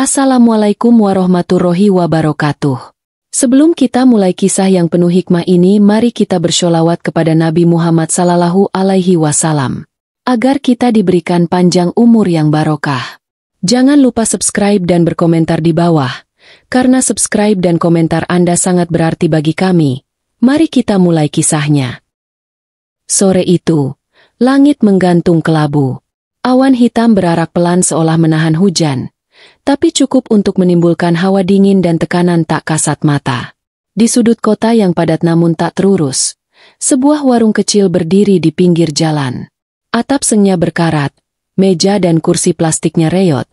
Assalamualaikum warahmatullahi wabarakatuh. Sebelum kita mulai kisah yang penuh hikmah ini, mari kita bersholawat kepada Nabi Muhammad sallallahu alaihi wasallam, agar kita diberikan panjang umur yang barokah. Jangan lupa subscribe dan berkomentar di bawah, karena subscribe dan komentar Anda sangat berarti bagi kami. Mari kita mulai kisahnya. Sore itu, langit menggantung kelabu. Awan hitam berarak pelan seolah menahan hujan, tapi cukup untuk menimbulkan hawa dingin dan tekanan tak kasat mata. Di sudut kota yang padat namun tak terurus, sebuah warung kecil berdiri di pinggir jalan. Atap sengnya berkarat, meja dan kursi plastiknya reot,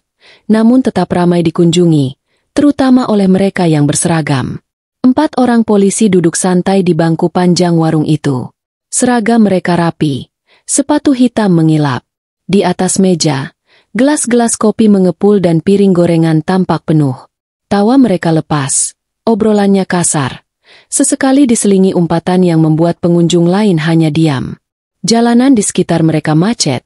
namun tetap ramai dikunjungi, terutama oleh mereka yang berseragam. 4 orang polisi duduk santai di bangku panjang warung itu. Seragam mereka rapi, sepatu hitam mengilap. Di atas meja, gelas-gelas kopi mengepul dan piring gorengan tampak penuh. Tawa mereka lepas, obrolannya kasar. Sesekali diselingi umpatan yang membuat pengunjung lain hanya diam. Jalanan di sekitar mereka macet,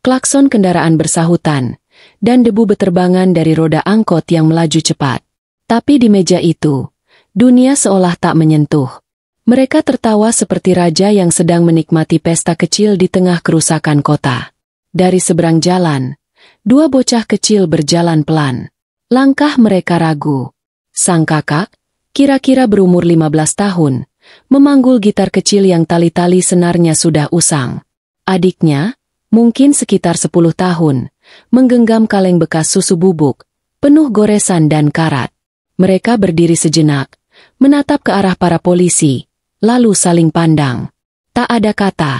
klakson kendaraan bersahutan, dan debu beterbangan dari roda angkot yang melaju cepat. Tapi di meja itu, dunia seolah tak menyentuh. Mereka tertawa seperti raja yang sedang menikmati pesta kecil di tengah kerusakan kota. Dari seberang jalan, 2 bocah kecil berjalan pelan. Langkah mereka ragu. Sang kakak, kira-kira berumur 15 tahun, memanggul gitar kecil yang tali-tali senarnya sudah usang. Adiknya, mungkin sekitar 10 tahun, menggenggam kaleng bekas susu bubuk, penuh goresan dan karat. Mereka berdiri sejenak, menatap ke arah para polisi, lalu saling pandang. Tak ada kata,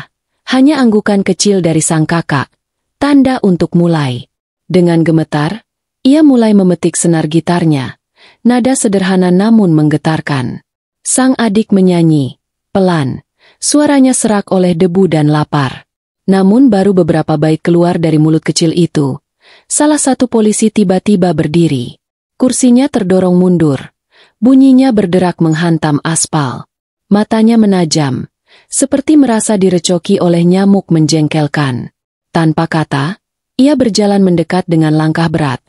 hanya anggukan kecil dari sang kakak, tanda untuk mulai. Dengan gemetar, ia mulai memetik senar gitarnya, nada sederhana namun menggetarkan. Sang adik menyanyi, pelan, suaranya serak oleh debu dan lapar. Namun baru beberapa bait keluar dari mulut kecil itu, salah satu polisi tiba-tiba berdiri. Kursinya terdorong mundur, bunyinya berderak menghantam aspal. Matanya menajam, seperti merasa direcoki oleh nyamuk menjengkelkan. Tanpa kata, ia berjalan mendekat dengan langkah berat,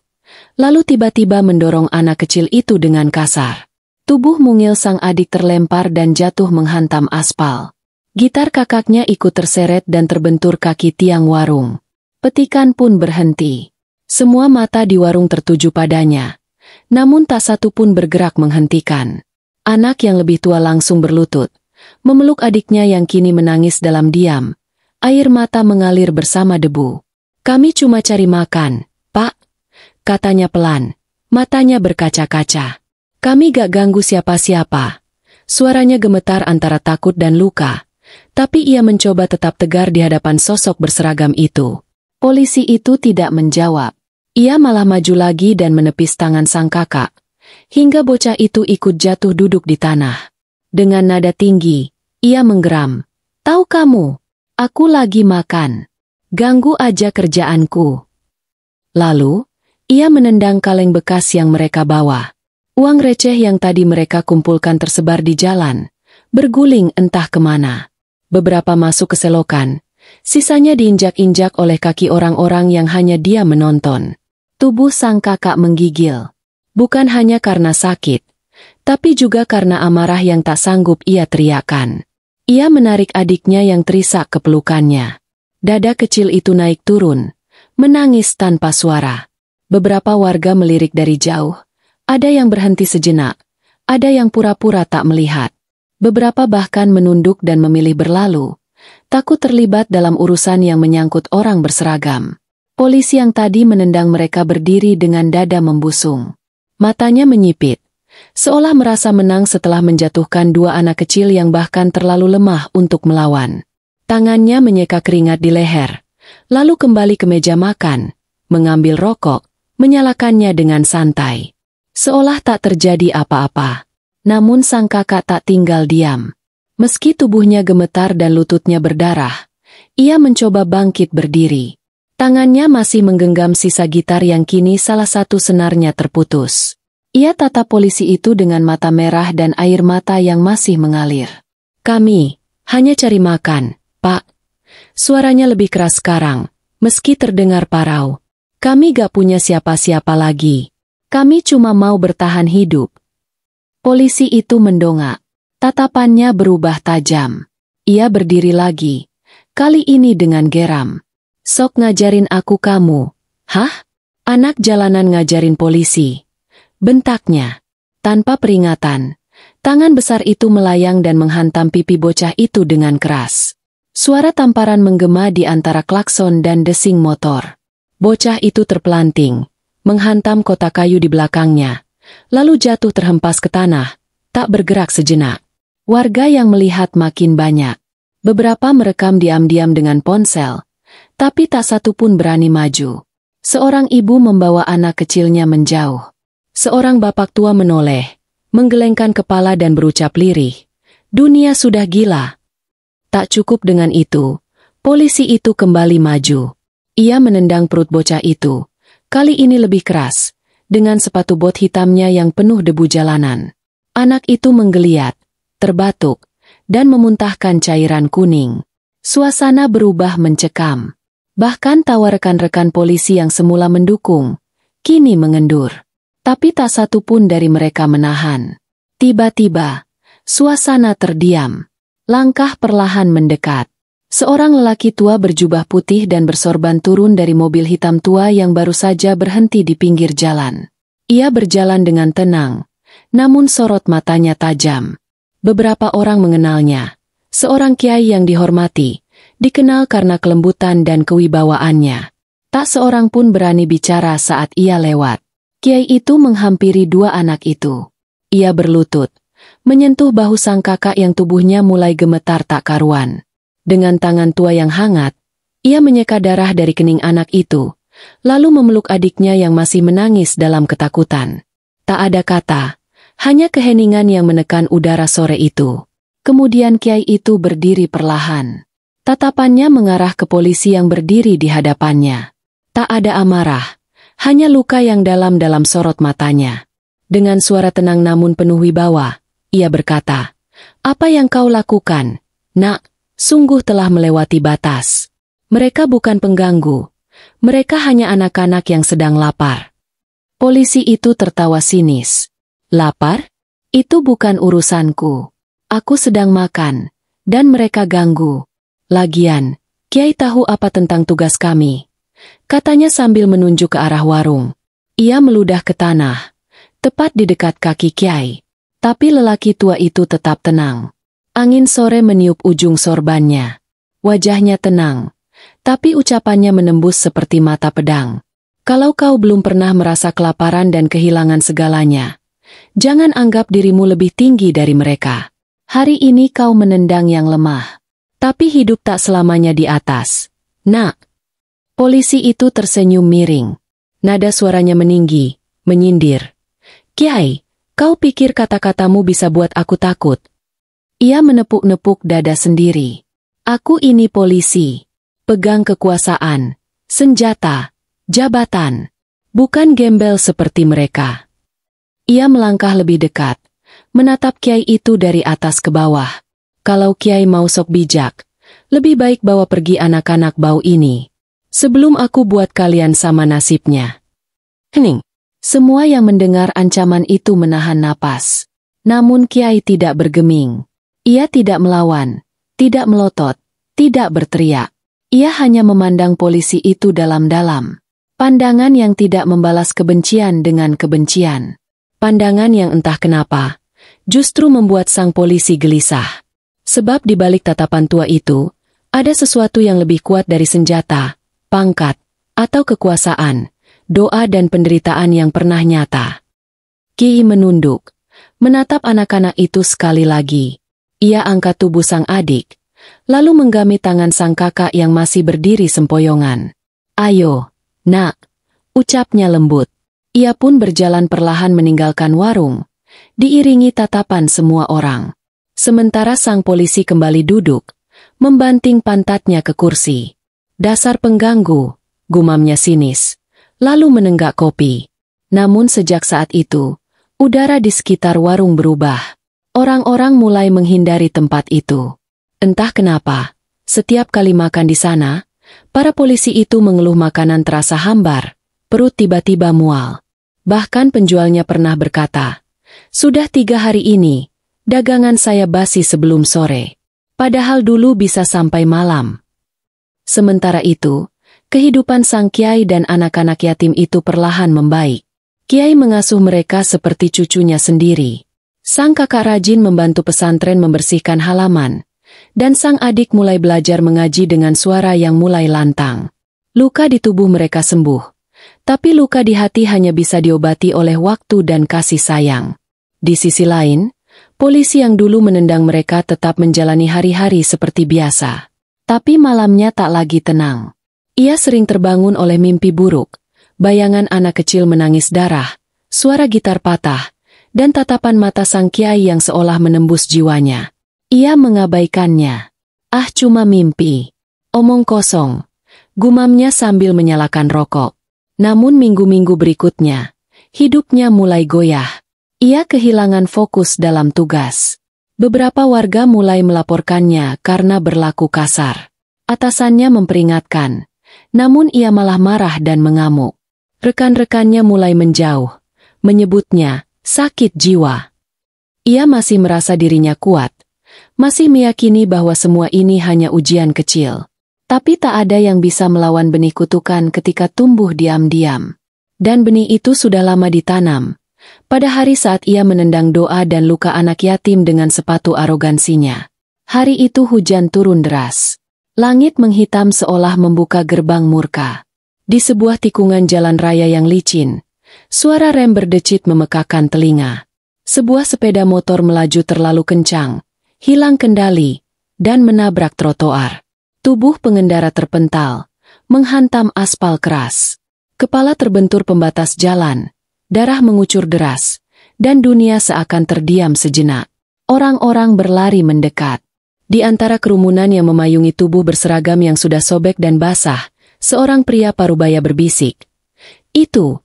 lalu tiba-tiba mendorong anak kecil itu dengan kasar. Tubuh mungil sang adik terlempar dan jatuh menghantam aspal. Gitar kakaknya ikut terseret dan terbentur kaki tiang warung. Petikan pun berhenti. Semua mata di warung tertuju padanya, namun tak satu pun bergerak menghentikan. Anak yang lebih tua langsung berlutut, memeluk adiknya yang kini menangis dalam diam. Air mata mengalir bersama debu. "Kami cuma cari makan, Pak," katanya pelan, matanya berkaca-kaca. "Kami gak ganggu siapa-siapa." Suaranya gemetar antara takut dan luka, tapi ia mencoba tetap tegar di hadapan sosok berseragam itu. Polisi itu tidak menjawab. Ia malah maju lagi dan menepis tangan sang kakak, hingga bocah itu ikut jatuh duduk di tanah. Dengan nada tinggi, ia menggeram, "Tahu kamu? Aku lagi makan. Ganggu aja kerjaanku." Lalu, ia menendang kaleng bekas yang mereka bawa. Uang receh yang tadi mereka kumpulkan tersebar di jalan, berguling entah kemana. Beberapa masuk ke selokan, sisanya diinjak-injak oleh kaki orang-orang yang hanya dia menonton. Tubuh sang kakak menggigil. Bukan hanya karena sakit, tapi juga karena amarah yang tak sanggup ia teriakkan. Ia menarik adiknya yang terisak ke pelukannya. Dada kecil itu naik turun, menangis tanpa suara. Beberapa warga melirik dari jauh. Ada yang berhenti sejenak, ada yang pura-pura tak melihat. Beberapa bahkan menunduk dan memilih berlalu, takut terlibat dalam urusan yang menyangkut orang berseragam. Polisi yang tadi menendang mereka berdiri dengan dada membusung. Matanya menyipit, seolah merasa menang setelah menjatuhkan 2 anak kecil yang bahkan terlalu lemah untuk melawan. Tangannya menyeka keringat di leher, lalu kembali ke meja makan, mengambil rokok, menyalakannya dengan santai. Seolah tak terjadi apa-apa. Namun sang kakak tak tinggal diam. Meski tubuhnya gemetar dan lututnya berdarah, ia mencoba bangkit berdiri. Tangannya masih menggenggam sisa gitar yang kini salah satu senarnya terputus. Ia tatap polisi itu dengan mata merah dan air mata yang masih mengalir. "Kami hanya cari makan, Pak." Suaranya lebih keras sekarang, meski terdengar parau. "Kami gak punya siapa-siapa lagi. Kami cuma mau bertahan hidup. Polisi itu mendongak. Tatapannya berubah tajam. Ia berdiri lagi. Kali ini dengan geram. Sok ngajarin aku kamu. Hah? Anak jalanan ngajarin polisi. Bentaknya. Tanpa peringatan, tangan besar itu melayang dan menghantam pipi bocah itu dengan keras. Suara tamparan menggema di antara klakson dan desing motor. Bocah itu terpelanting, menghantam kotak kayu di belakangnya, lalu jatuh terhempas ke tanah, tak bergerak sejenak. Warga yang melihat makin banyak. Beberapa merekam diam-diam dengan ponsel, tapi tak satu pun berani maju. Seorang ibu membawa anak kecilnya menjauh. Seorang bapak tua menoleh, menggelengkan kepala dan berucap lirih, "Dunia sudah gila." Tak cukup dengan itu, polisi itu kembali maju. Ia menendang perut bocah itu, kali ini lebih keras, dengan sepatu bot hitamnya yang penuh debu jalanan. Anak itu menggeliat, terbatuk, dan memuntahkan cairan kuning. Suasana berubah mencekam. Bahkan tawa rekan-rekan polisi yang semula mendukung, kini mengendur. Tapi tak satu pun dari mereka menahan. Tiba-tiba, suasana terdiam. Langkah perlahan mendekat. Seorang lelaki tua berjubah putih dan bersorban turun dari mobil hitam tua yang baru saja berhenti di pinggir jalan. Ia berjalan dengan tenang, namun sorot matanya tajam. Beberapa orang mengenalnya. Seorang kiai yang dihormati, dikenal karena kelembutan dan kewibawaannya. Tak seorang pun berani bicara saat ia lewat. Kiai itu menghampiri dua anak itu. Ia berlutut, menyentuh bahu sang kakak yang tubuhnya mulai gemetar tak karuan. Dengan tangan tua yang hangat, ia menyeka darah dari kening anak itu, lalu memeluk adiknya yang masih menangis dalam ketakutan. Tak ada kata, hanya keheningan yang menekan udara sore itu. Kemudian kiai itu berdiri perlahan. Tatapannya mengarah ke polisi yang berdiri di hadapannya. Tak ada amarah, hanya luka yang dalam-dalam sorot matanya. Dengan suara tenang namun penuh wibawa, ia berkata, "Apa yang kau lakukan, Nak, sungguh telah melewati batas. Mereka bukan pengganggu, mereka hanya anak-anak yang sedang lapar." Polisi itu tertawa sinis. "Lapar? Itu bukan urusanku. Aku sedang makan, dan mereka ganggu. Lagian, Kiai tahu apa tentang tugas kami?" Katanya sambil menunjuk ke arah warung. Ia meludah ke tanah, tepat di dekat kaki Kiai. Tapi lelaki tua itu tetap tenang. Angin sore meniup ujung sorbannya. Wajahnya tenang, tapi ucapannya menembus seperti mata pedang. "Kalau kau belum pernah merasa kelaparan dan kehilangan segalanya, jangan anggap dirimu lebih tinggi dari mereka. Hari ini kau menendang yang lemah. Tapi hidup tak selamanya di atas, Nak." Polisi itu tersenyum miring. Nada suaranya meninggi, menyindir. "Kiai, kau pikir kata-katamu bisa buat aku takut?" Ia menepuk-nepuk dada sendiri. "Aku ini polisi. Pegang kekuasaan, senjata, jabatan. Bukan gembel seperti mereka." Ia melangkah lebih dekat, menatap Kiai itu dari atas ke bawah. "Kalau Kiai mau sok bijak, lebih baik bawa pergi anak-anak bau ini. Sebelum aku buat kalian sama nasibnya." Hening. Semua yang mendengar ancaman itu menahan napas. Namun Kiai tidak bergeming. Ia tidak melawan, tidak melotot, tidak berteriak. Ia hanya memandang polisi itu dalam-dalam. Pandangan yang tidak membalas kebencian dengan kebencian. Pandangan yang entah kenapa justru membuat sang polisi gelisah. Sebab di balik tatapan tua itu, ada sesuatu yang lebih kuat dari senjata, pangkat, atau kekuasaan, doa dan penderitaan yang pernah nyata. Kiai menunduk, menatap anak-anak itu sekali lagi. Ia angkat tubuh sang adik, lalu menggami tangan sang kakak yang masih berdiri sempoyongan. "Ayo, Nak," ucapnya lembut. Ia pun berjalan perlahan meninggalkan warung, diiringi tatapan semua orang. Sementara sang polisi kembali duduk, membanting pantatnya ke kursi. "Dasar pengganggu," gumamnya sinis, lalu menenggak kopi. Namun sejak saat itu, udara di sekitar warung berubah. Orang-orang mulai menghindari tempat itu. Entah kenapa, setiap kali makan di sana, para polisi itu mengeluh makanan terasa hambar, perut tiba-tiba mual. Bahkan penjualnya pernah berkata, "Sudah 3 hari ini, dagangan saya basi sebelum sore. Padahal dulu bisa sampai malam." Sementara itu, kehidupan sang kiai dan anak-anak yatim itu perlahan membaik. Kiai mengasuh mereka seperti cucunya sendiri. Sang kakak rajin membantu pesantren membersihkan halaman, dan sang adik mulai belajar mengaji dengan suara yang mulai lantang. Luka di tubuh mereka sembuh, tapi luka di hati hanya bisa diobati oleh waktu dan kasih sayang. Di sisi lain, polisi yang dulu menendang mereka tetap menjalani hari-hari seperti biasa. Tapi malamnya tak lagi tenang. Ia sering terbangun oleh mimpi buruk, bayangan anak kecil menangis darah, suara gitar patah, dan tatapan mata sang kiai yang seolah menembus jiwanya. Ia mengabaikannya. "Ah, cuma mimpi. Omong kosong," gumamnya sambil menyalakan rokok. Namun minggu-minggu berikutnya, hidupnya mulai goyah. Ia kehilangan fokus dalam tugas. Beberapa warga mulai melaporkannya karena berlaku kasar. Atasannya memperingatkan, namun ia malah marah dan mengamuk. Rekan-rekannya mulai menjauh, menyebutnya sakit jiwa. Ia masih merasa dirinya kuat, masih meyakini bahwa semua ini hanya ujian kecil. Tapi tak ada yang bisa melawan benih kutukan ketika tumbuh diam-diam. Dan benih itu sudah lama ditanam. Pada hari saat ia menendang doa dan luka anak yatim dengan sepatu arogansinya. Hari itu hujan turun deras. Langit menghitam seolah membuka gerbang murka. Di sebuah tikungan jalan raya yang licin, suara rem berdecit memekakan telinga. Sebuah sepeda motor melaju terlalu kencang, hilang kendali, dan menabrak trotoar. Tubuh pengendara terpental, menghantam aspal keras. Kepala terbentur pembatas jalan, darah mengucur deras, dan dunia seakan terdiam sejenak. Orang-orang berlari mendekat. Di antara kerumunan yang memayungi tubuh berseragam yang sudah sobek dan basah, seorang pria parubaya berbisik. Itu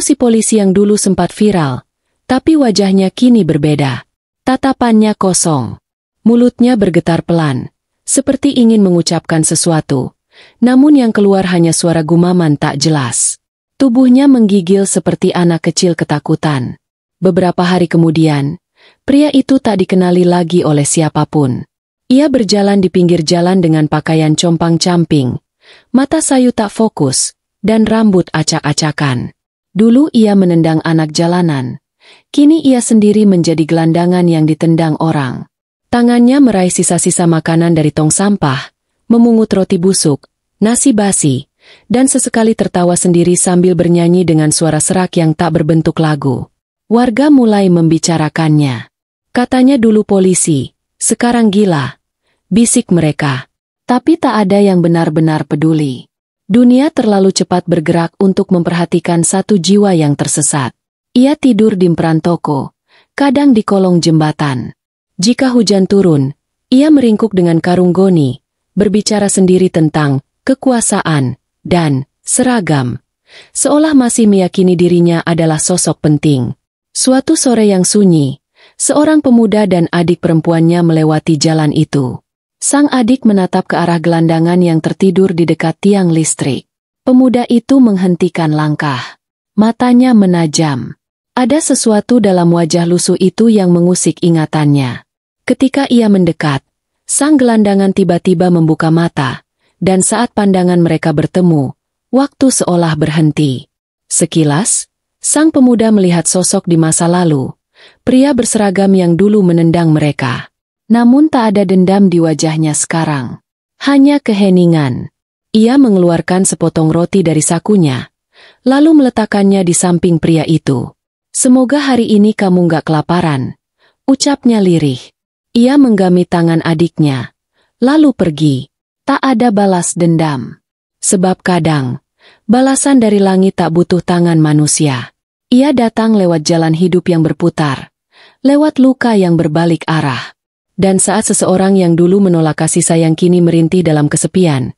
si polisi yang dulu sempat viral, tapi wajahnya kini berbeda. Tatapannya kosong. Mulutnya bergetar pelan, seperti ingin mengucapkan sesuatu, namun yang keluar hanya suara gumaman tak jelas. Tubuhnya menggigil seperti anak kecil ketakutan. Beberapa hari kemudian, pria itu tak dikenali lagi oleh siapapun. Ia berjalan di pinggir jalan dengan pakaian compang-camping, mata sayu tak fokus, dan rambut acak-acakan. Dulu ia menendang anak jalanan, kini ia sendiri menjadi gelandangan yang ditendang orang. Tangannya meraih sisa-sisa makanan dari tong sampah, memungut roti busuk, nasi basi, dan sesekali tertawa sendiri sambil bernyanyi dengan suara serak yang tak berbentuk lagu. Warga mulai membicarakannya. Katanya dulu polisi, sekarang gila, bisik mereka. Tapi tak ada yang benar-benar peduli. Dunia terlalu cepat bergerak untuk memperhatikan satu jiwa yang tersesat. Ia tidur di emperan toko, kadang di kolong jembatan. Jika hujan turun, ia meringkuk dengan karung goni, berbicara sendiri tentang kekuasaan dan seragam, seolah masih meyakini dirinya adalah sosok penting. Suatu sore yang sunyi, seorang pemuda dan adik perempuannya melewati jalan itu. Sang adik menatap ke arah gelandangan yang tertidur di dekat tiang listrik. Pemuda itu menghentikan langkah. Matanya menajam. Ada sesuatu dalam wajah lusuh itu yang mengusik ingatannya. Ketika ia mendekat, sang gelandangan tiba-tiba membuka mata, dan saat pandangan mereka bertemu, waktu seolah berhenti. Sekilas, sang pemuda melihat sosok di masa lalu, pria berseragam yang dulu menendang mereka. Namun tak ada dendam di wajahnya sekarang. Hanya keheningan. Ia mengeluarkan sepotong roti dari sakunya, lalu meletakkannya di samping pria itu. "Semoga hari ini kamu gak kelaparan," ucapnya lirih. Ia menggami tangan adiknya, lalu pergi. Tak ada balas dendam. Sebab kadang, balasan dari langit tak butuh tangan manusia. Ia datang lewat jalan hidup yang berputar, lewat luka yang berbalik arah. Dan saat seseorang yang dulu menolak kasih sayang kini merintih dalam kesepian,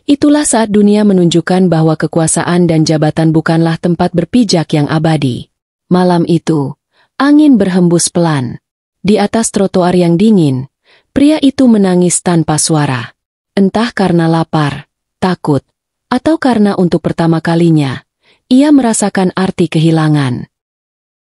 itulah saat dunia menunjukkan bahwa kekuasaan dan jabatan bukanlah tempat berpijak yang abadi. Malam itu, angin berhembus pelan. Di atas trotoar yang dingin, pria itu menangis tanpa suara. Entah karena lapar, takut, atau karena untuk pertama kalinya, Ia merasakan arti kehilangan.